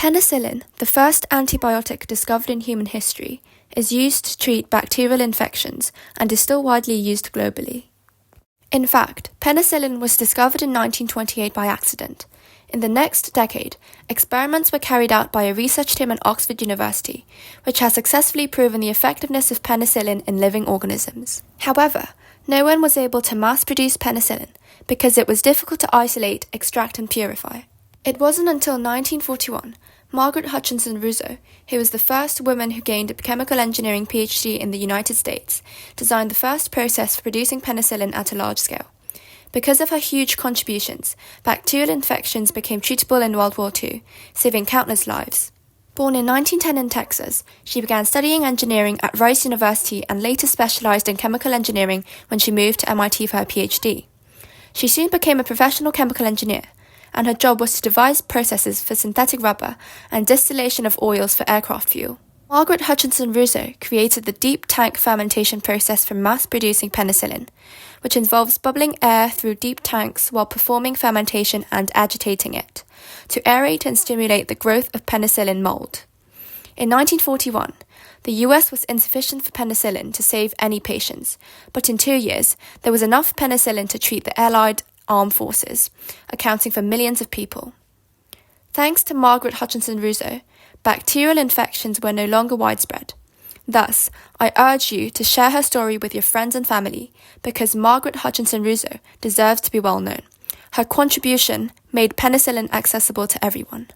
Penicillin, the first antibiotic discovered in human history, is used to treat bacterial infections and is still widely used globally. In fact, penicillin was discovered in 1928 by accident. In the next decade, experiments were carried out by a research team at Oxford University, which has successfully proven the effectiveness of penicillin in living organisms. However, no one was able to mass-produce penicillin because it was difficult to isolate, extract and purify. It wasn't until 1941, Margaret Hutchinson Rousseau, who was the first woman who gained a chemical engineering PhD in the United States, designed the first process for producing penicillin at a large scale. Because of her huge contributions, bacterial infections became treatable in World War II, saving countless lives. Born in 1910 in Texas, she began studying engineering at Rice University and later specialized in chemical engineering when she moved to MIT for her PhD. She soon became a professional chemical engineer, and her job was to devise processes for synthetic rubber and distillation of oils for aircraft fuel. Margaret Hutchinson Rousseau created the deep tank fermentation process for mass-producing penicillin, which involves bubbling air through deep tanks while performing fermentation and agitating it, to aerate and stimulate the growth of penicillin mold. In 1941, the US was insufficient for penicillin to save any patients, but in 2 years, there was enough penicillin to treat the Allied armed forces, accounting for millions of people. Thanks to Margaret Hutchinson Rousseau, bacterial infections were no longer widespread. Thus, I urge you to share her story with your friends and family, because Margaret Hutchinson Rousseau deserves to be well known. Her contribution made penicillin accessible to everyone.